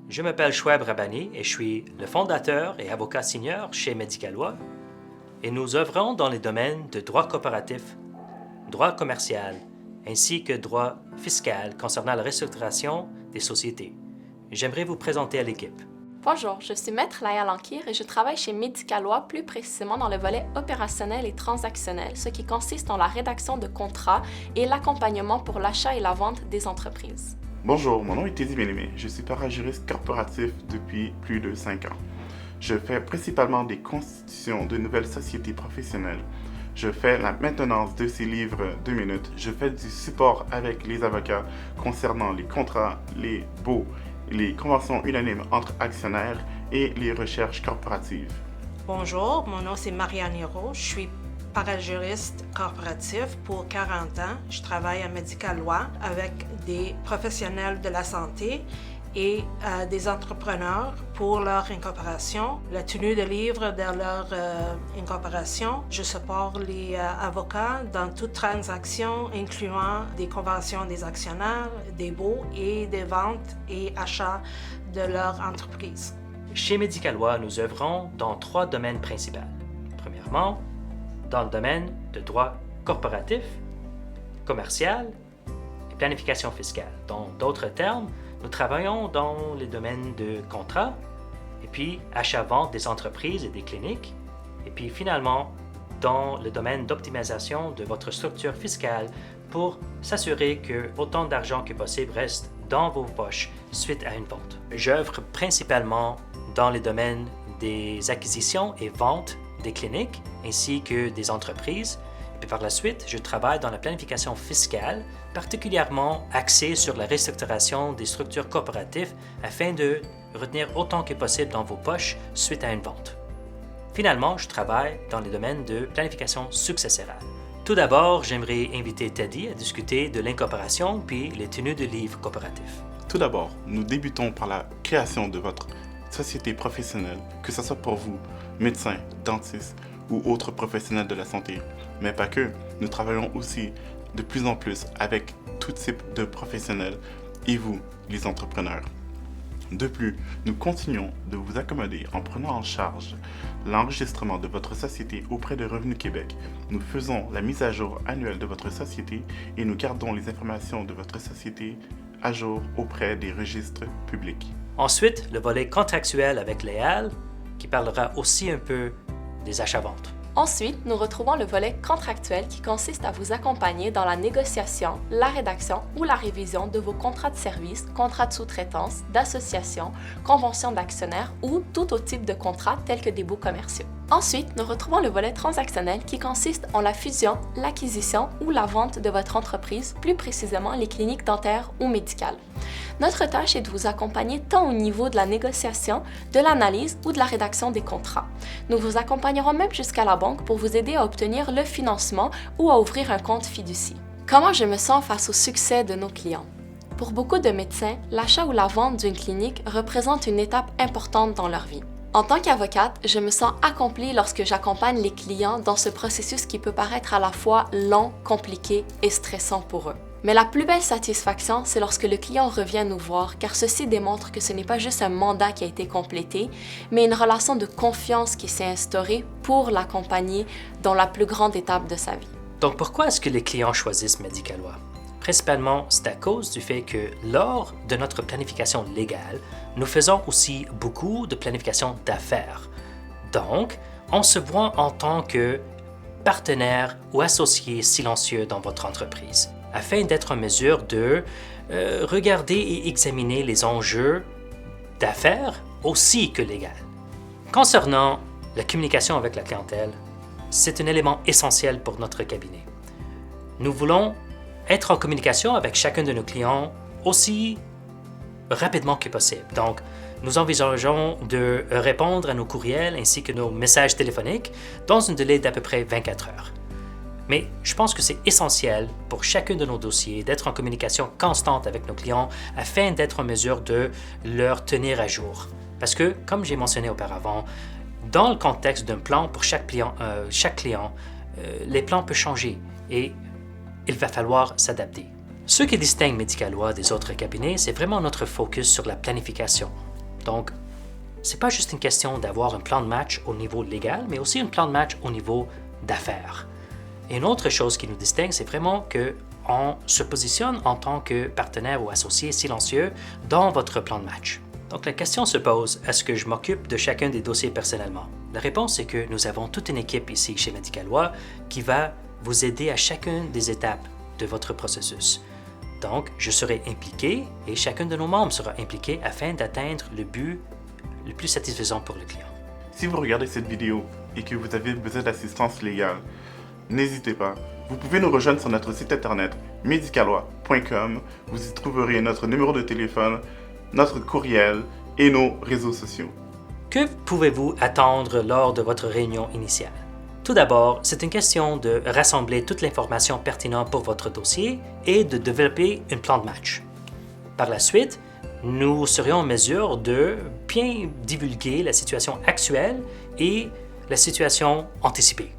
Je m'appelle Chouaib Rabani et je suis le fondateur et avocat senior chez Medicalois et nous œuvrons dans les domaines de droit coopératif, droit commercial ainsi que droit fiscal concernant la restructuration des sociétés. J'aimerais vous présenter à l'équipe. Bonjour, je suis Maître Laïa Lankir et je travaille chez Medicalois, plus précisément dans le volet opérationnel et transactionnel, ce qui consiste dans la rédaction de contrats et l'accompagnement pour l'achat et la vente des entreprises. Bonjour, mon nom est Teddy Mélimé. Je suis parajuriste corporatif depuis plus de 5 ans. Je fais principalement des constitutions de nouvelles sociétés professionnelles. Je fais la maintenance de ces livres 2 minutes. Je fais du support avec les avocats concernant les contrats, les baux, les conventions unanimes entre actionnaires et les recherches corporatives. Bonjour, mon nom c'est Marianne Hiro. Je suis parajuriste corporatif pour 40 ans. Je travaille à Medicalois avec des professionnels de la santé et des entrepreneurs pour leur incorporation, la tenue de livres de leur incorporation. Je supporte les avocats dans toute transaction incluant des conventions des actionnaires, des baux et des ventes et achats de leur entreprise. Chez Medicalois, nous œuvrons dans 3 domaines principaux. Premièrement, dans le domaine de droit corporatif, commercial et planification fiscale. Dans d'autres termes, nous travaillons dans les domaines de contrat, et puis achat-vente des entreprises et des cliniques, et puis finalement dans le domaine d'optimisation de votre structure fiscale pour s'assurer que autant d'argent que possible reste dans vos poches suite à une vente. J'œuvre principalement dans les domaines des acquisitions et ventes des cliniques ainsi que des entreprises. Puis par la suite, je travaille dans la planification fiscale, particulièrement axée sur la restructuration des structures corporatives afin de retenir autant que possible dans vos poches suite à une vente. Finalement, je travaille dans les domaines de planification successorale. Tout d'abord, j'aimerais inviter Teddy à discuter de l'incorporation puis les tenues de livres coopératifs. Tout d'abord, nous débutons par la création de votre société professionnelle, que ce soit pour vous, médecins, dentistes ou autres professionnels de la santé. Mais pas que, nous travaillons aussi de plus en plus avec tout type de professionnels et vous, les entrepreneurs. De plus, nous continuons de vous accommoder en prenant en charge l'enregistrement de votre société auprès de Revenu Québec. Nous faisons la mise à jour annuelle de votre société et nous gardons les informations de votre société à jour auprès des registres publics. Ensuite, le volet contractuel avec Léal, qui parlera aussi un peu des achats-ventes. Ensuite, nous retrouvons le volet contractuel qui consiste à vous accompagner dans la négociation, la rédaction ou la révision de vos contrats de service, contrats de sous-traitance, d'association, conventions d'actionnaires ou tout autre type de contrats tels que des baux commerciaux. Ensuite, nous retrouvons le volet transactionnel qui consiste en la fusion, l'acquisition ou la vente de votre entreprise, plus précisément les cliniques dentaires ou médicales. Notre tâche est de vous accompagner tant au niveau de la négociation, de l'analyse ou de la rédaction des contrats. Nous vous accompagnerons même jusqu'à la banque pour vous aider à obtenir le financement ou à ouvrir un compte fiducie. Comment je me sens face au succès de nos clients? Pour beaucoup de médecins, l'achat ou la vente d'une clinique représente une étape importante dans leur vie. En tant qu'avocate, je me sens accomplie lorsque j'accompagne les clients dans ce processus qui peut paraître à la fois long, compliqué et stressant pour eux. Mais la plus belle satisfaction, c'est lorsque le client revient nous voir, car ceci démontre que ce n'est pas juste un mandat qui a été complété, mais une relation de confiance qui s'est instaurée pour l'accompagner dans la plus grande étape de sa vie. Donc pourquoi est-ce que les clients choisissent Medicalois? Principalement, c'est à cause du fait que lors de notre planification légale, nous faisons aussi beaucoup de planification d'affaires. Donc, on se voit en tant que partenaire ou associé silencieux dans votre entreprise, afin d'être en mesure de regarder et examiner les enjeux d'affaires aussi que légal. Concernant la communication avec la clientèle, c'est un élément essentiel pour notre cabinet. Nous voulons être en communication avec chacun de nos clients aussi rapidement que possible. Donc, nous envisageons de répondre à nos courriels ainsi que nos messages téléphoniques dans un délai d'à peu près 24 heures. Mais je pense que c'est essentiel pour chacun de nos dossiers d'être en communication constante avec nos clients afin d'être en mesure de leur tenir à jour. Parce que, comme j'ai mentionné auparavant, dans le contexte d'un plan pour chaque client, les plans peuvent changer et il va falloir s'adapter. Ce qui distingue Medicalois des autres cabinets, c'est vraiment notre focus sur la planification. Donc, c'est pas juste une question d'avoir un plan de match au niveau légal, mais aussi un plan de match au niveau d'affaires. Et une autre chose qui nous distingue, c'est vraiment qu'on se positionne en tant que partenaire ou associé silencieux dans votre plan de match. Donc la question se pose, est-ce que je m'occupe de chacun des dossiers personnellement? La réponse est que nous avons toute une équipe ici chez Medicalois qui va vous aider à chacune des étapes de votre processus. Donc, je serai impliqué et chacun de nos membres sera impliqué afin d'atteindre le but le plus satisfaisant pour le client. Si vous regardez cette vidéo et que vous avez besoin d'assistance légale, n'hésitez pas. Vous pouvez nous rejoindre sur notre site internet medicalois.com. Vous y trouverez notre numéro de téléphone, notre courriel et nos réseaux sociaux. Que pouvez-vous attendre lors de votre réunion initiale? Tout d'abord, c'est une question de rassembler toute l'information pertinente pour votre dossier et de développer un plan de match. Par la suite, nous serions en mesure de bien divulguer la situation actuelle et la situation anticipée.